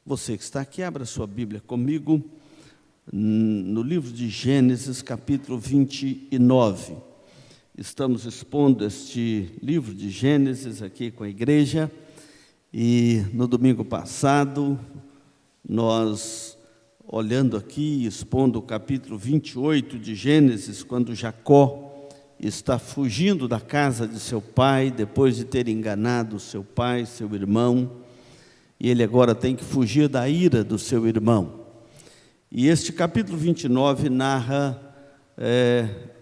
Você que está aqui, abra sua Bíblia comigo no livro de Gênesis, capítulo 29. Estamos expondo este livro de Gênesis aqui com a igreja. E no domingo passado, nós, olhando aqui, expondo o capítulo 28 de Gênesis, quando Jacó está fugindo da casa de seu pai, depois de ter enganado seu pai, seu irmão, e ele agora tem que fugir da ira do seu irmão. E este capítulo 29 narra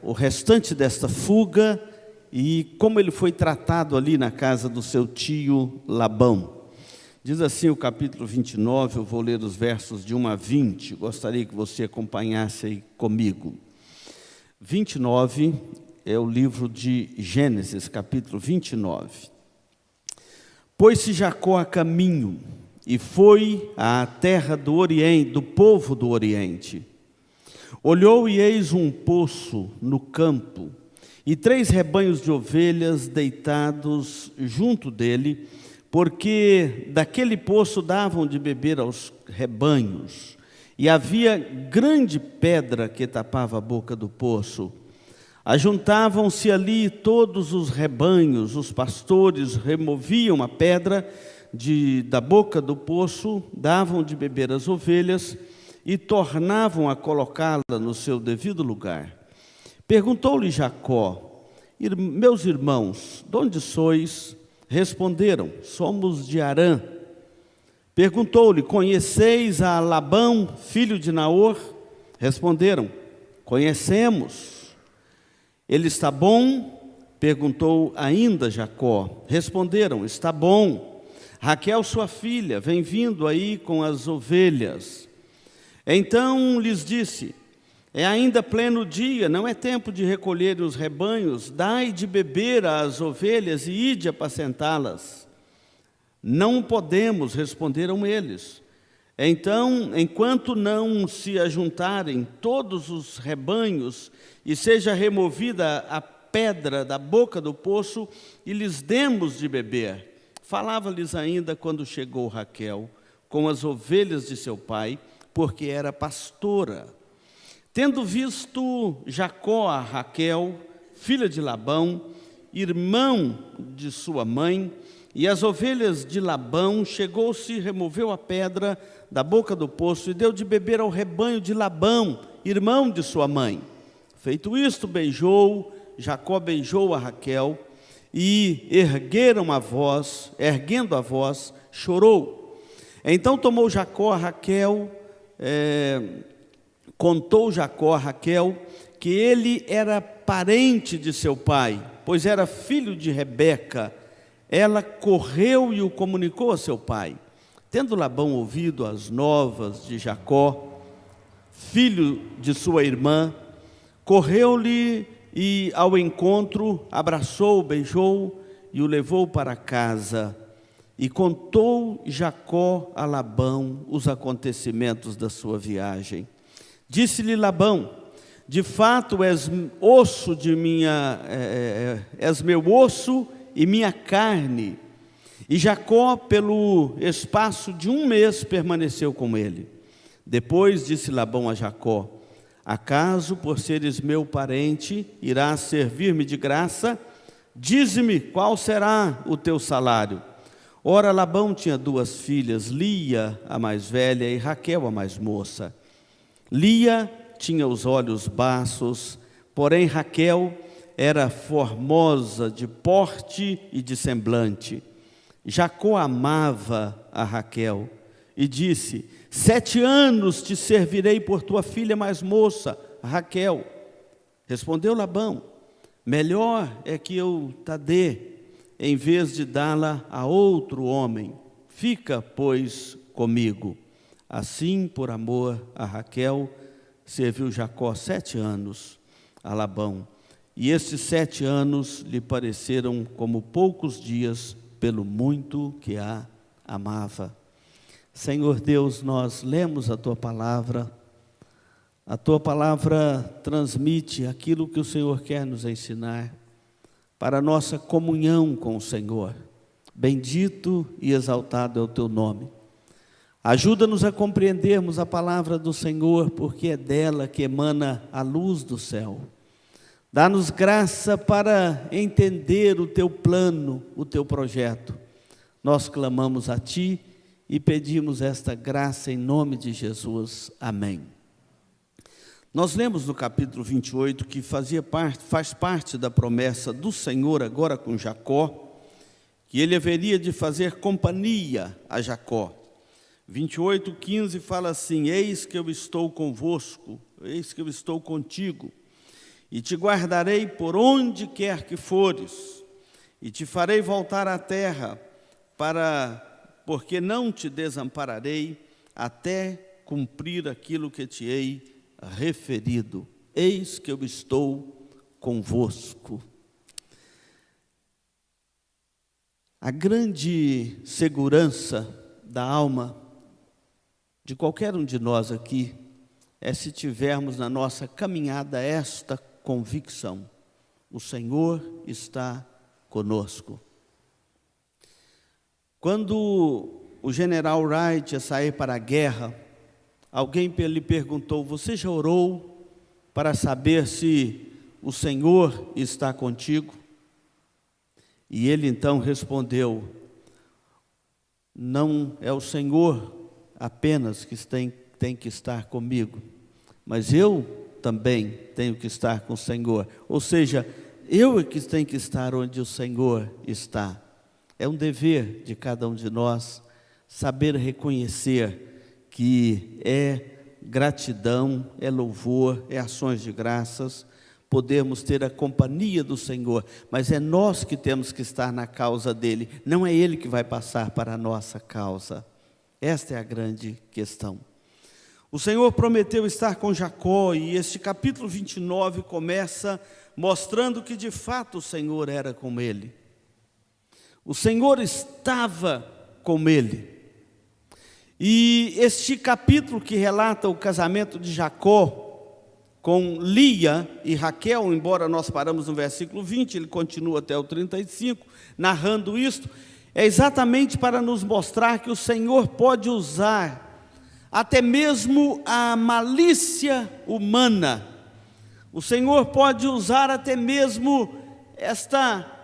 o restante desta fuga e como ele foi tratado ali na casa do seu tio Labão. Diz assim o capítulo 29, eu vou ler os versos de 1 a 20, gostaria que você acompanhasse aí comigo. 29 é o livro de Gênesis, capítulo 29. Pôs-se Jacó a caminho e foi à terra do Oriente, do povo do Oriente. Olhou e eis um poço no campo, e 3 rebanhos de ovelhas deitados junto dele, porque daquele poço davam de beber aos rebanhos, e havia grande pedra que tapava a boca do poço. Ajuntavam-se ali todos os rebanhos, os pastores removiam a pedra da boca do poço, davam de beber às ovelhas e tornavam a colocá-la no seu devido lugar. Perguntou-lhe Jacó: meus irmãos, de onde sois? Responderam: somos de Harã. Perguntou-lhe: conheceis a Labão, filho de Naor? Responderam: conhecemos. Ele está bom? Perguntou ainda Jacó. Responderam: está bom. Raquel, sua filha, vem vindo aí com as ovelhas. Então lhes disse: é ainda pleno dia, não é tempo de recolher os rebanhos, dai de beber às ovelhas e ide apacentá-las. Não podemos, responderam eles. Então, enquanto não se ajuntarem todos os rebanhos e seja removida a pedra da boca do poço e lhes demos de beber. Falava-lhes ainda quando chegou Raquel com as ovelhas de seu pai, porque era pastora. Tendo visto Jacó a Raquel, filha de Labão, irmão de sua mãe, e as ovelhas de Labão, chegou-se, removeu a pedra da boca do poço e deu de beber ao rebanho de Labão, irmão de sua mãe. Feito isto, Jacó beijou a Raquel e erguendo a voz, chorou. Então tomou Jacó a Raquel, contou Jacó a Raquel que ele era parente de seu pai, pois era filho de Rebeca. Ela correu e o comunicou a seu pai. Tendo Labão ouvido as novas de Jacó, filho de sua irmã, correu-lhe e ao encontro, abraçou, beijou e o levou para casa. E contou Jacó a Labão os acontecimentos da sua viagem. Disse-lhe Labão: de fato és meu osso e minha carne. E Jacó, pelo espaço de 1 mês, permaneceu com ele. Depois disse Labão a Jacó: acaso, por seres meu parente, irás servir-me de graça? Dize-me qual será o teu salário. Ora, Labão tinha 2 filhas, Lia, a mais velha, e Raquel, a mais moça. Lia tinha os olhos baços, porém Raquel era formosa de porte e de semblante. Jacó amava a Raquel e disse: 7 anos te servirei por tua filha mais moça, Raquel. Respondeu Labão: melhor é que eu te dê, em vez de dá-la a outro homem. Fica, pois, comigo. Assim, por amor a Raquel, serviu Jacó 7 anos a Labão. E estes 7 anos lhe pareceram como poucos dias, pelo muito que a amava. Senhor Deus, nós lemos a Tua palavra transmite aquilo que o Senhor quer nos ensinar, para a nossa comunhão com o Senhor. Bendito e exaltado é o Teu nome. Ajuda-nos a compreendermos a palavra do Senhor, porque é dela que emana a luz do céu. Dá-nos graça para entender o teu plano, o teu projeto. Nós clamamos a ti e pedimos esta graça em nome de Jesus. Amém. Nós lemos no capítulo 28 que faz parte da promessa do Senhor agora com Jacó, que ele haveria de fazer companhia a Jacó. 28:15 fala assim: eis que eu estou convosco, eis que eu estou contigo, e te guardarei por onde quer que fores, e te farei voltar à terra, porque não te desampararei, até cumprir aquilo que te hei referido. Eis que eu estou convosco. A grande segurança da alma de qualquer um de nós aqui é se tivermos na nossa caminhada esta convicção: o Senhor está conosco. Quando o general Wright ia sair para a guerra, alguém lhe perguntou: você já orou para saber se o Senhor está contigo? E ele então respondeu: não é o Senhor apenas que tem que estar comigo, mas eu também tenho que estar com o Senhor. Ou seja, eu é que tenho que estar onde o Senhor está. É um dever de cada um de nós saber reconhecer que é gratidão, é louvor, é ações de graças, podemos ter a companhia do Senhor, mas é nós que temos que estar na causa dele, não é ele que vai passar para a nossa causa. Esta é a grande questão. O Senhor prometeu estar com Jacó, e este capítulo 29 começa mostrando que de fato o Senhor era com ele. O Senhor estava com ele. E este capítulo que relata o casamento de Jacó com Lia e Raquel, embora nós paramos no versículo 20, ele continua até o 35, narrando isto, é exatamente para nos mostrar que o Senhor pode usar até mesmo a malícia humana. O Senhor pode usar até mesmo esta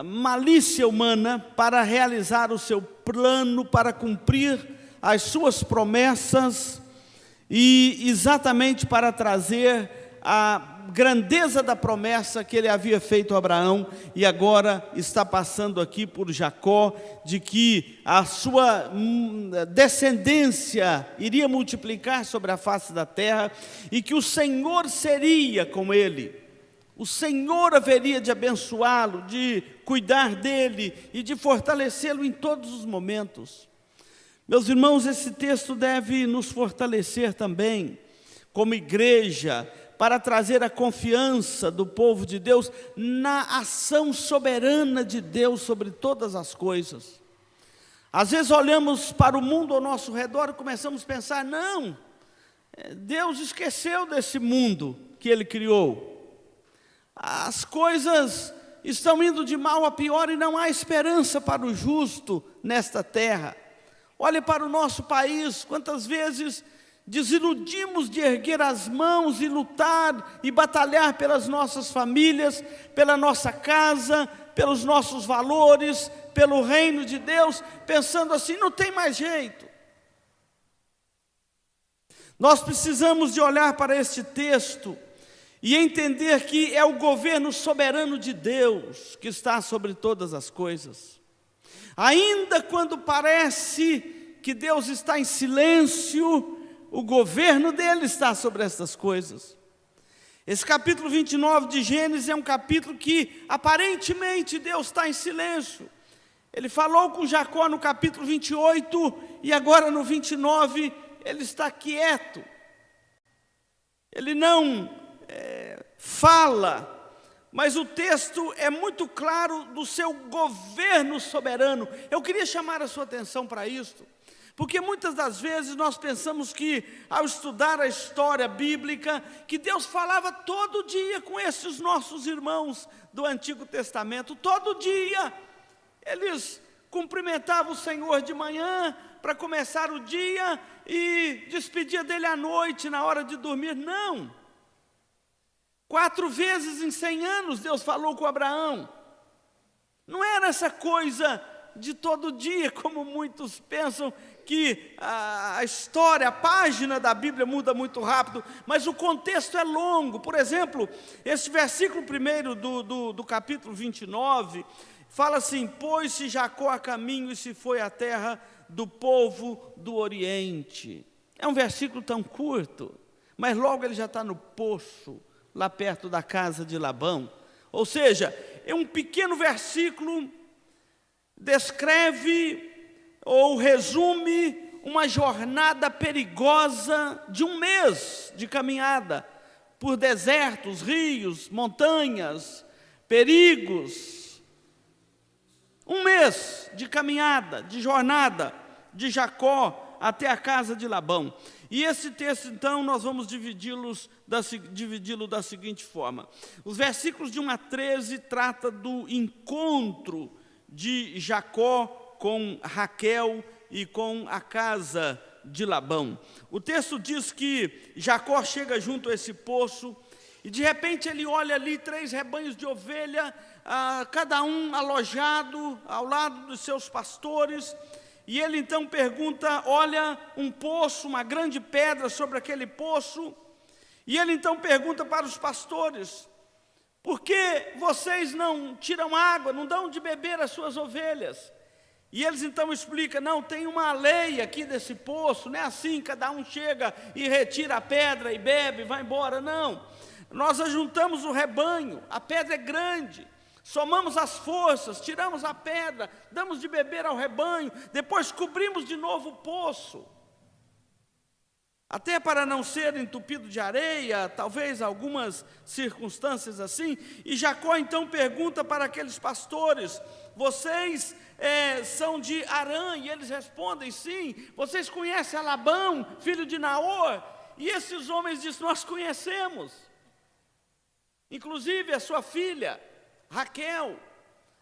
malícia humana para realizar o seu plano, para cumprir as suas promessas e exatamente para trazer a grandeza da promessa que ele havia feito a Abraão e agora está passando aqui por Jacó, de que a sua descendência iria multiplicar sobre a face da terra e que o Senhor seria com ele. O Senhor haveria de abençoá-lo, de cuidar dele e de fortalecê-lo em todos os momentos. Meus irmãos, esse texto deve nos fortalecer também, como igreja, para trazer a confiança do povo de Deus na ação soberana de Deus sobre todas as coisas. Às vezes olhamos para o mundo ao nosso redor e começamos a pensar: não, Deus esqueceu desse mundo que Ele criou. As coisas estão indo de mal a pior e não há esperança para o justo nesta terra. Olhe para o nosso país, quantas vezes desiludimos de erguer as mãos e lutar e batalhar pelas nossas famílias, pela nossa casa, pelos nossos valores, pelo reino de Deus, pensando assim: não tem mais jeito. Nós precisamos de olhar para este texto e entender que é o governo soberano de Deus que está sobre todas as coisas. Ainda quando parece que Deus está em silêncio, o governo dele está sobre essas coisas. Esse capítulo 29 de Gênesis é um capítulo que aparentemente Deus está em silêncio. Ele falou com Jacó no capítulo 28 e agora no 29 ele está quieto. Ele não fala, mas o texto é muito claro do seu governo soberano. Eu queria chamar a sua atenção para isto, porque muitas das vezes nós pensamos que, ao estudar a história bíblica, que Deus falava todo dia com esses nossos irmãos do Antigo Testamento. Todo dia eles cumprimentavam o Senhor de manhã, para começar o dia e despedia dele à noite, na hora de dormir. Não. 4 vezes em 100 anos Deus falou com Abraão. Não era essa coisa de todo dia, como muitos pensam, que a história, a página da Bíblia muda muito rápido, mas o contexto é longo. Por exemplo, esse versículo 1 do capítulo 29, fala assim: pôs-se Jacó a caminho e se foi à terra do povo do Oriente. É um versículo tão curto, mas logo ele já está no poço, lá perto da casa de Labão. Ou seja, é um pequeno versículo, descreve ou resume uma jornada perigosa de 1 mês de caminhada, por desertos, rios, montanhas, perigos. 1 mês de caminhada, de jornada de Jacó até a casa de Labão. E esse texto, então, nós vamos dividi-lo da seguinte forma. Os versículos de 1 a 13 trata do encontro de Jacó com Raquel e com a casa de Labão. O texto diz que Jacó chega junto a esse poço e de repente ele olha ali 3 rebanhos de ovelha, cada um alojado ao lado dos seus pastores. E ele então pergunta, olha um poço, uma grande pedra sobre aquele poço, e ele então pergunta para os pastores: por que vocês não tiram água, não dão de beber às suas ovelhas? E eles então explicam: não, tem uma lei aqui desse poço, não é assim, cada um chega e retira a pedra e bebe e vai embora, não. Nós ajuntamos o rebanho, a pedra é grande, somamos as forças, tiramos a pedra, damos de beber ao rebanho, depois cobrimos de novo o poço, até para não ser entupido de areia, talvez algumas circunstâncias assim. E Jacó então pergunta para aqueles pastores: vocês são de Harã? E eles respondem: sim. Vocês conhecem a Labão, filho de Naor? E esses homens dizem: nós conhecemos. Inclusive a sua filha Raquel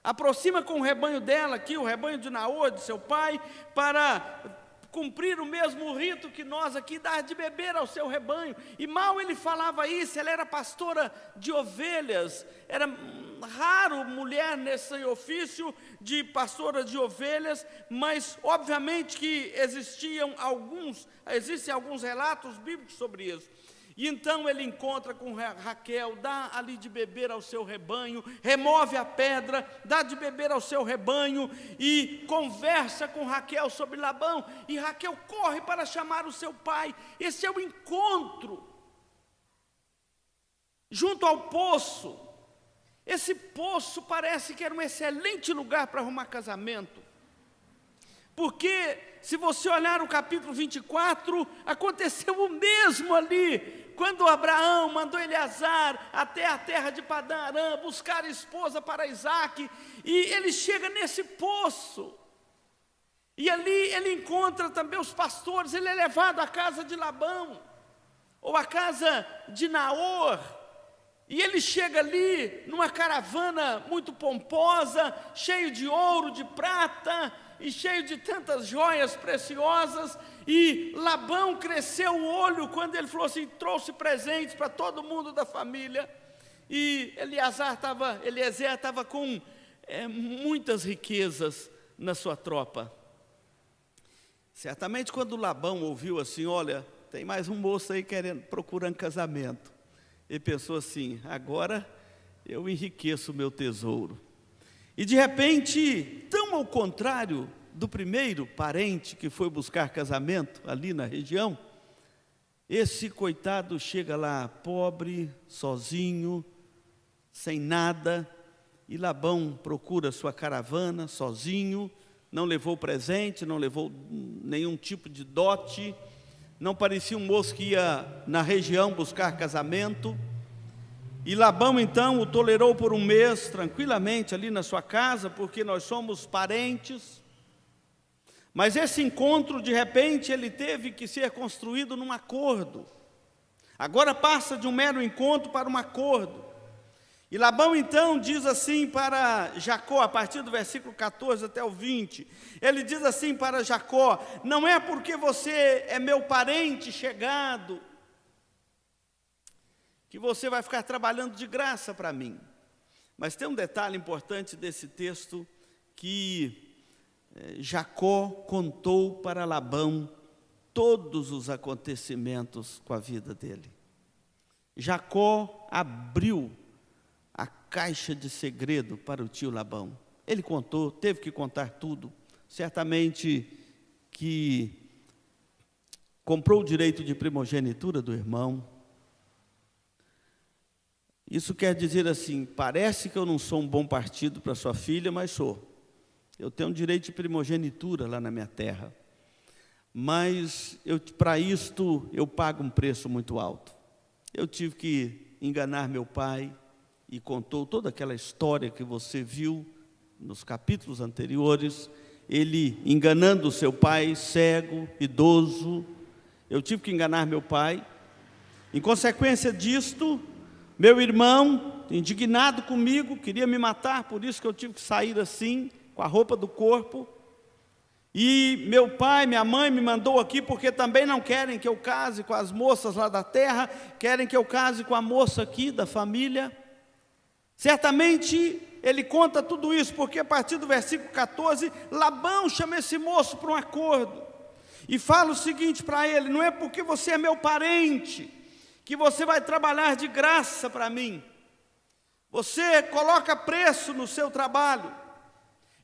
aproxima com o rebanho dela aqui, o rebanho de Naor, de seu pai, para cumprir o mesmo rito que nós aqui, dar de beber ao seu rebanho. E mal ele falava isso, ela era pastora de ovelhas, era raro mulher nesse ofício de pastora de ovelhas, mas obviamente que existem alguns relatos bíblicos sobre isso. E então ele encontra com Raquel, dá ali de beber ao seu rebanho, remove a pedra, dá de beber ao seu rebanho e conversa com Raquel sobre Labão. E Raquel corre para chamar o seu pai. Esse é o encontro junto ao poço. Esse poço parece que era um excelente lugar para arrumar casamento, porque se você olhar o capítulo 24, aconteceu o mesmo ali, quando Abraão mandou Eleazar até a terra de Padã Arã buscar esposa para Isaque, e ele chega nesse poço, e ali ele encontra também os pastores. Ele é levado à casa de Labão, ou à casa de Naor, e ele chega ali numa caravana muito pomposa, cheio de ouro, de prata, e cheio de tantas joias preciosas. E Labão cresceu o olho quando ele falou assim, trouxe presentes para todo mundo da família. E Eliezer estava com muitas riquezas na sua tropa. Certamente quando Labão ouviu assim, olha, tem mais um moço aí procurando casamento, ele pensou assim, agora eu enriqueço o meu tesouro. E de repente, tão ao contrário do primeiro parente que foi buscar casamento ali na região, esse coitado chega lá pobre, sozinho, sem nada, e Labão procura sua caravana sozinho, não levou presente, não levou nenhum tipo de dote, não parecia um moço que ia na região buscar casamento. E Labão então o tolerou por 1 mês tranquilamente ali na sua casa, porque nós somos parentes. Mas esse encontro, de repente, ele teve que ser construído num acordo. Agora passa de um mero encontro para um acordo. E Labão então diz assim para Jacó, a partir do versículo 14 até o 20, ele diz assim para Jacó: não é porque você é meu parente chegado, que você vai ficar trabalhando de graça para mim. Mas tem um detalhe importante desse texto, que Jacó contou para Labão todos os acontecimentos com a vida dele. Jacó abriu a caixa de segredo para o tio Labão. Ele contou, teve que contar tudo. Certamente que comprou o direito de primogenitura do irmão. Isso quer dizer assim: parece que eu não sou um bom partido para sua filha, mas sou. Eu tenho um direito de primogenitura lá na minha terra. Mas para isto eu pago um preço muito alto. Eu tive que enganar meu pai, e contou toda aquela história que você viu nos capítulos anteriores, ele enganando o seu pai, cego, idoso. Eu tive que enganar meu pai. Em consequência disto, meu irmão, indignado comigo, queria me matar, por isso que eu tive que sair assim, com a roupa do corpo. E meu pai, minha mãe me mandou aqui porque também não querem que eu case com as moças lá da terra, querem que eu case com a moça aqui da família. Certamente ele conta tudo isso, porque a partir do versículo 14, Labão chama esse moço para um acordo, e fala o seguinte para ele: não é porque você é meu parente, que você vai trabalhar de graça para mim. Você coloca preço no seu trabalho.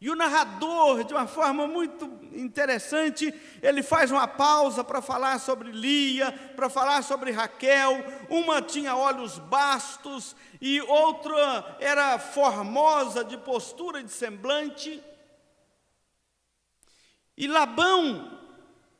E o narrador, de uma forma muito interessante, ele faz uma pausa para falar sobre Lia, para falar sobre Raquel. Uma tinha olhos bastos e outra era formosa de postura e de semblante. E Labão,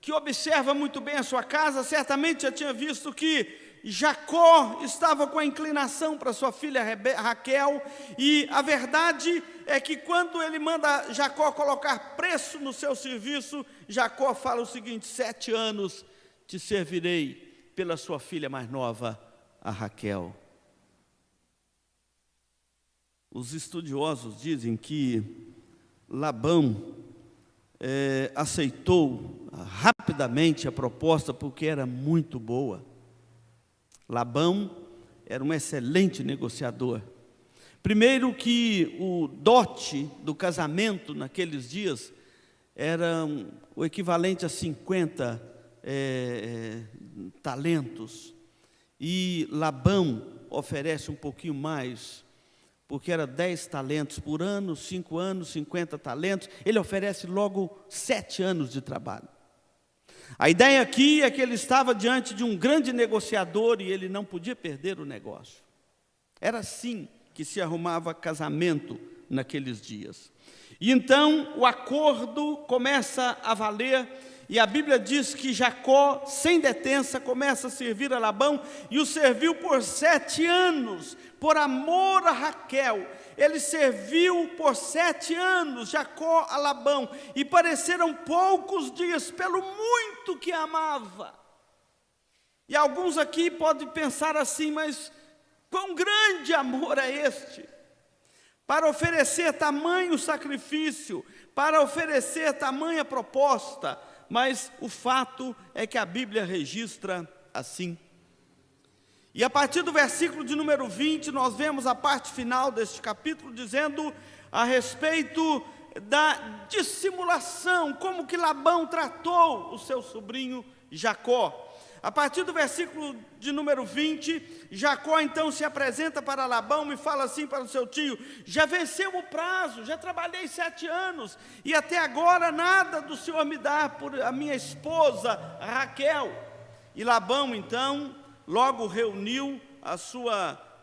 que observa muito bem a sua casa, certamente já tinha visto que Jacó estava com a inclinação para sua filha Raquel, e a verdade é que quando ele manda Jacó colocar preço no seu serviço, Jacó fala o seguinte: 7 anos te servirei pela sua filha mais nova, a Raquel. Os estudiosos dizem que Labão aceitou rapidamente a proposta porque era muito boa. Labão era um excelente negociador. Primeiro que o dote do casamento naqueles dias era o equivalente a 50 talentos. E Labão oferece um pouquinho mais, porque era 10 talentos por ano, 5 anos, 50 talentos. Ele oferece logo 7 anos de trabalho. A ideia aqui é que ele estava diante de um grande negociador e ele não podia perder o negócio. Era assim que se arrumava casamento naqueles dias. E então o acordo começa a valer, e a Bíblia diz que Jacó, sem detença, começa a servir a Labão, e o serviu por 7 anos, por amor a Raquel. Ele serviu por 7 anos, Jacó a Labão, e pareceram poucos dias, pelo muito que amava. E alguns aqui podem pensar assim: mas quão grande amor é este? Para oferecer tamanho sacrifício, para oferecer tamanha proposta. Mas o fato é que a Bíblia registra assim. E a partir do versículo de número 20, nós vemos a parte final deste capítulo, dizendo a respeito da dissimulação, como que Labão tratou o seu sobrinho Jacó. A partir do versículo de número 20, Jacó então se apresenta para Labão e fala assim para o seu tio: já venceu o prazo, já trabalhei 7 anos, e até agora nada do senhor me dá por a minha esposa Raquel. E Labão então logo reuniu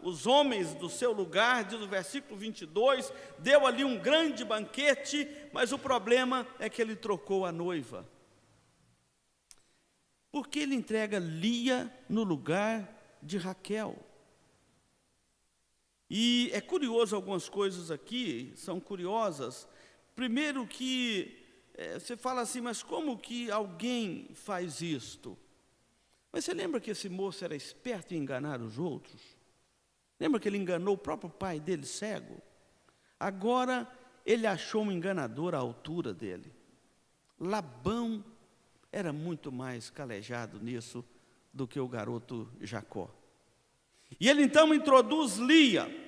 os homens do seu lugar, diz o versículo 22, deu ali um grande banquete, mas o problema é que ele trocou a noiva. Porque ele entrega Lia no lugar de Raquel. E é curioso, algumas coisas aqui são curiosas. Primeiro que você fala assim: mas como que alguém faz isto? Mas você lembra que esse moço era esperto em enganar os outros? Lembra que ele enganou o próprio pai dele, cego? Agora ele achou um enganador à altura dele. Labão era muito mais calejado nisso do que o garoto Jacó. E ele então introduz Lia.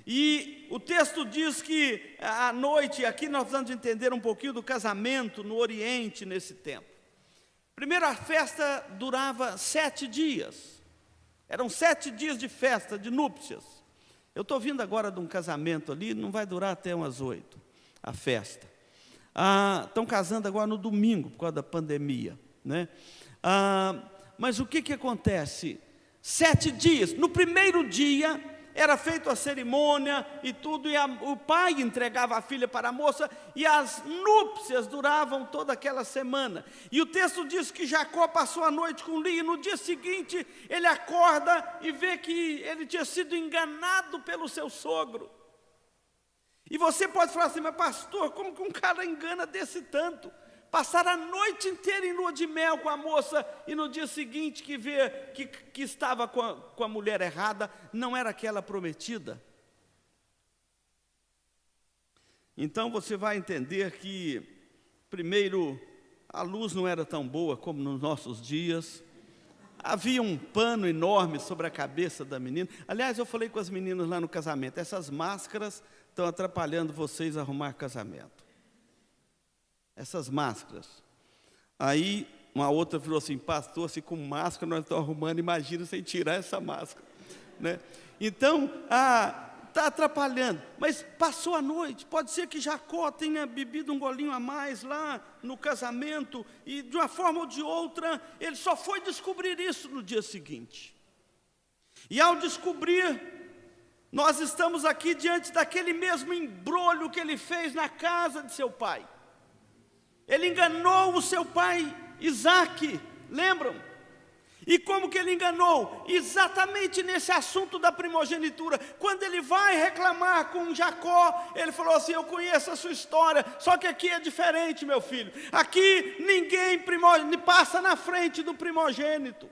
E o texto diz que à noite, aqui nós vamos entender um pouquinho do casamento no Oriente nesse tempo. Primeiro, a festa durava 7 dias. Eram 7 dias de festa, de núpcias. Eu estou vindo agora de um casamento ali, não vai durar até umas 8, a festa. Estão casando agora no domingo, por causa da pandemia, né? Mas o que acontece? 7 dias. No primeiro dia, era feita a cerimônia e tudo, e o pai entregava a filha para a moça, e as núpcias duravam toda aquela semana. E o texto diz que Jacó passou a noite com Lia, e no dia seguinte ele acorda e vê que ele tinha sido enganado pelo seu sogro. E você pode falar assim, mas pastor, como que um cara engana desse tanto? Passar a noite inteira em lua de mel com a moça e no dia seguinte que vê que estava com a mulher errada, não era aquela prometida. Então você vai entender que, primeiro, a luz não era tão boa como nos nossos dias. Havia um pano enorme sobre a cabeça da menina. Aliás, eu falei com as meninas lá no casamento, essas máscaras estão atrapalhando vocês a arrumar casamento. Essas máscaras. Aí uma outra falou assim, pastor, se com máscara nós estamos arrumando, imagina sem tirar essa máscara, né? Então, está atrapalhando. Mas passou a noite, pode ser que Jacó tenha bebido um golinho a mais lá no casamento, e de uma forma ou de outra, ele só foi descobrir isso no dia seguinte. E ao descobrir, nós estamos aqui diante daquele mesmo embrolho que ele fez na casa de seu pai. Ele enganou o seu pai Isaque, lembram? E como que ele enganou? Exatamente nesse assunto da primogenitura. Quando ele vai reclamar com Jacó, ele falou assim, eu conheço a sua história, só que aqui é diferente, meu filho. Aqui ninguém passa na frente do primogênito.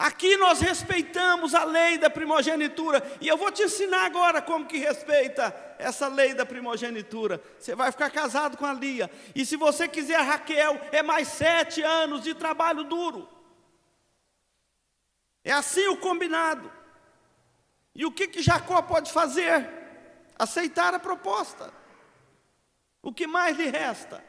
Aqui nós respeitamos a lei da primogenitura, e eu vou te ensinar agora como que respeita essa lei da primogenitura. Você vai ficar casado com a Lia, e se você quiser a Raquel, é mais 7 anos de trabalho duro. É assim o combinado. E o que Jacó pode fazer? Aceitar a proposta. O que mais lhe resta?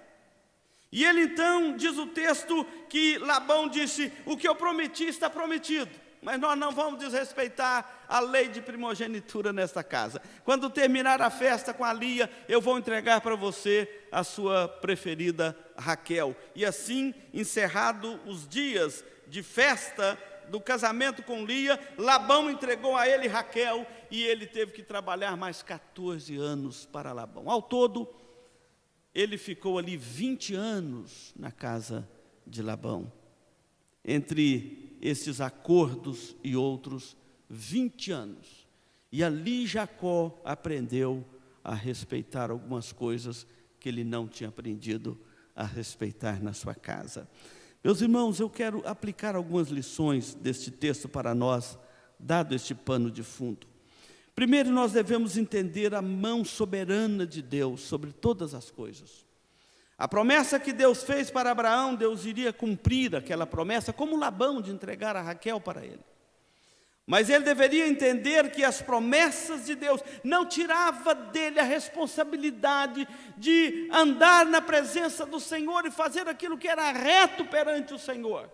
E ele então, diz o texto, que Labão disse, o que eu prometi está prometido, mas nós não vamos desrespeitar a lei de primogenitura nesta casa. Quando terminar a festa com a Lia, eu vou entregar para você a sua preferida Raquel. E assim, encerrado os dias de festa do casamento com Lia, Labão entregou a ele Raquel, e ele teve que trabalhar mais 14 anos para Labão. Ao todo, ele ficou ali 20 anos na casa de Labão. Entre esses acordos e outros, 20 anos. E ali Jacó aprendeu a respeitar algumas coisas que ele não tinha aprendido a respeitar na sua casa. Meus irmãos, eu quero aplicar algumas lições deste texto para nós, dado este pano de fundo. Primeiro, nós devemos entender a mão soberana de Deus sobre todas as coisas. A promessa que Deus fez para Abraão, Deus iria cumprir aquela promessa, como Labão de entregar a Raquel para ele. Mas ele deveria entender que as promessas de Deus não tiravam dele a responsabilidade de andar na presença do Senhor e fazer aquilo que era reto perante o Senhor.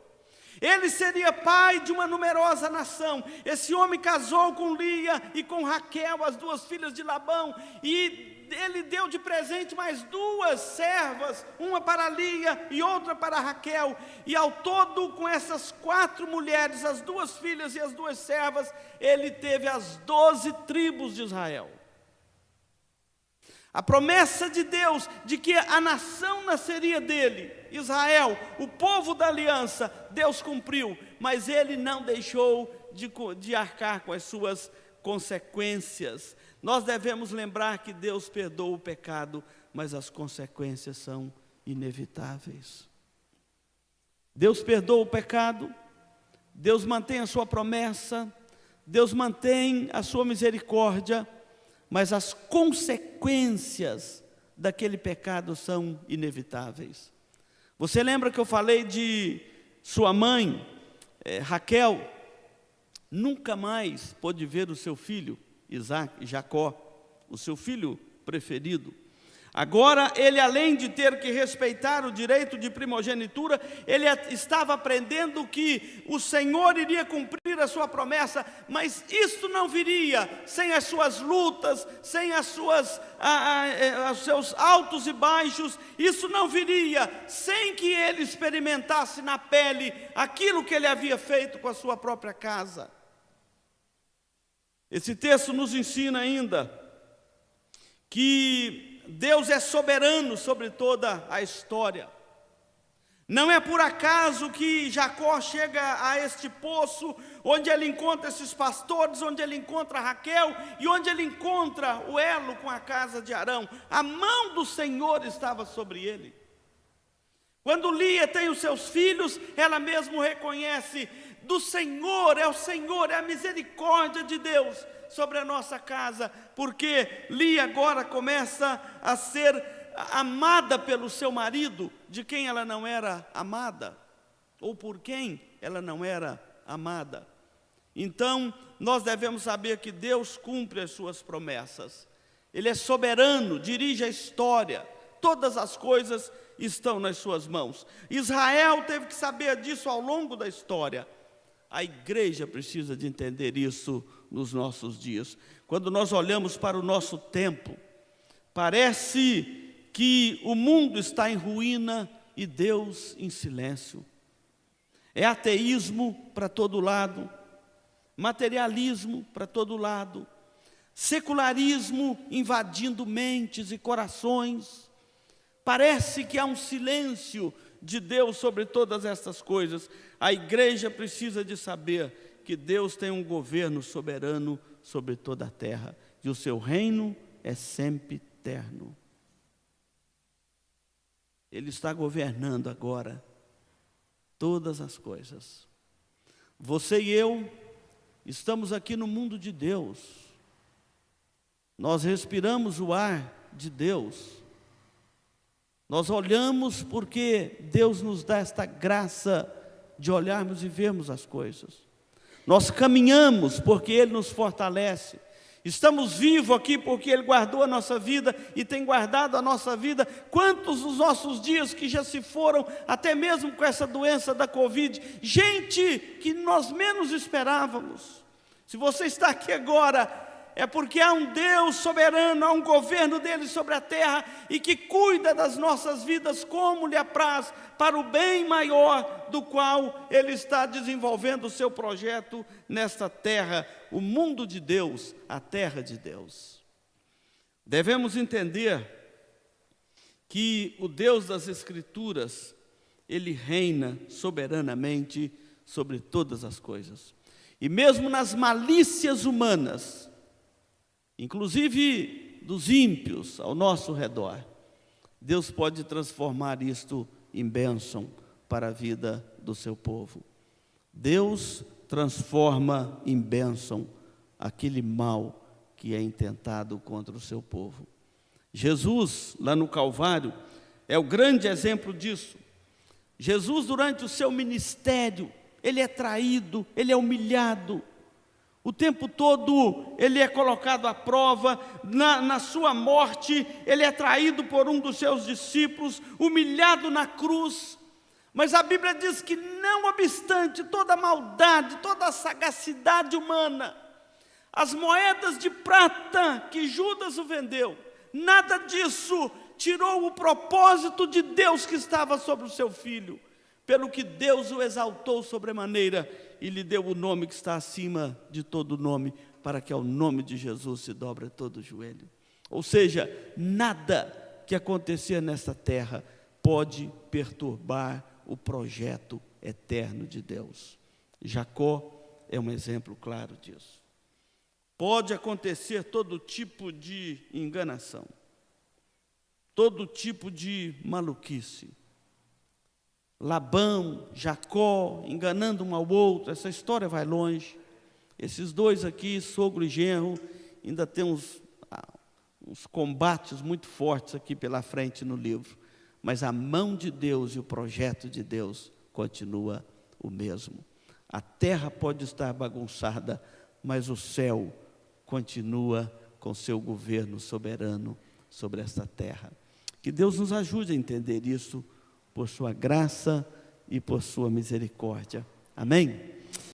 Ele seria pai de uma numerosa nação. Esse homem casou com Lia e com Raquel, as 2 filhas de Labão, e ele deu de presente mais 2 servas, uma para Lia e outra para Raquel. E ao todo, com essas 4 mulheres, as 2 filhas e as 2 servas, ele teve as 12 tribos de Israel. A promessa de Deus de que a nação nasceria dele, Israel, o povo da aliança, Deus cumpriu, mas ele não deixou de arcar com as suas consequências. Nós devemos lembrar que Deus perdoa o pecado, mas as consequências são inevitáveis. Deus perdoa o pecado, Deus mantém a sua promessa, Deus mantém a sua misericórdia, mas as consequências daquele pecado são inevitáveis. Você lembra que eu falei de sua mãe, Raquel, nunca mais pôde ver o seu filho, Jacó, o seu filho preferido. Agora, ele, além de ter que respeitar o direito de primogenitura, ele estava aprendendo que o Senhor iria cumprir a sua promessa, mas isso não viria sem as suas lutas, sem os seus altos e baixos. Isso não viria sem que ele experimentasse na pele aquilo que ele havia feito com a sua própria casa. Esse texto nos ensina ainda que Deus é soberano sobre toda a história. Não é por acaso que Jacó chega a este poço, onde ele encontra esses pastores, onde ele encontra Raquel e onde ele encontra o elo com a casa de Arão. A mão do Senhor estava sobre ele. Quando Lia tem os seus filhos, ela mesmo reconhece: do Senhor, é o Senhor, é a misericórdia de Deus sobre a nossa casa, porque Lia agora começa a ser amada pelo seu marido, de quem ela não era amada, ou por quem ela não era amada. Então, nós devemos saber que Deus cumpre as suas promessas. Ele é soberano, dirige a história, todas as coisas estão nas suas mãos. Israel teve que saber disso ao longo da história. A igreja precisa de entender isso nos nossos dias. Quando nós olhamos para o nosso tempo, parece que o mundo está em ruína e Deus em silêncio. É ateísmo para todo lado, materialismo para todo lado, secularismo invadindo mentes e corações. Parece que há um silêncio de Deus sobre todas essas coisas. A igreja precisa de saber que Deus tem um governo soberano sobre toda a terra, e o seu reino é sempre eterno. Ele está governando agora todas as coisas. Você e eu estamos aqui no mundo de Deus. Nós respiramos o ar de Deus. Nós olhamos porque Deus nos dá esta graça de olharmos e vermos as coisas. Nós caminhamos porque Ele nos fortalece. Estamos vivos aqui porque Ele guardou a nossa vida e tem guardado a nossa vida. Quantos dos nossos dias que já se foram, até mesmo com essa doença da Covid, gente que nós menos esperávamos. Se você está aqui agora, é porque há um Deus soberano, há um governo dele sobre a terra e que cuida das nossas vidas como lhe apraz, para o bem maior do qual ele está desenvolvendo o seu projeto nesta terra, o mundo de Deus, a terra de Deus. Devemos entender que o Deus das Escrituras, ele reina soberanamente sobre todas as coisas. E mesmo nas malícias humanas, inclusive dos ímpios ao nosso redor, Deus pode transformar isto em bênção para a vida do seu povo. Deus transforma em bênção aquele mal que é intentado contra o seu povo. Jesus, lá no Calvário, é o grande exemplo disso. Jesus, durante o seu ministério, ele é traído, ele é humilhado. O tempo todo ele é colocado à prova, na sua morte ele é traído por um dos seus discípulos, humilhado na cruz. Mas a Bíblia diz que não obstante toda a maldade, toda a sagacidade humana, as moedas de prata que Judas o vendeu, nada disso tirou o propósito de Deus que estava sobre o seu filho, pelo que Deus o exaltou sobremaneira e lhe deu o nome que está acima de todo nome, para que ao nome de Jesus se dobre todo o joelho. Ou seja, nada que acontecer nesta terra pode perturbar o projeto eterno de Deus. Jacó é um exemplo claro disso. Pode acontecer todo tipo de enganação, todo tipo de maluquice. Labão, Jacó, enganando um ao outro, essa história vai longe. Esses dois aqui, sogro e genro, ainda tem uns combates muito fortes aqui pela frente no livro, mas a mão de Deus e o projeto de Deus continua o mesmo. A terra pode estar bagunçada, mas o céu continua com seu governo soberano sobre esta terra. Que Deus nos ajude a entender isso, por sua graça e por sua misericórdia. Amém?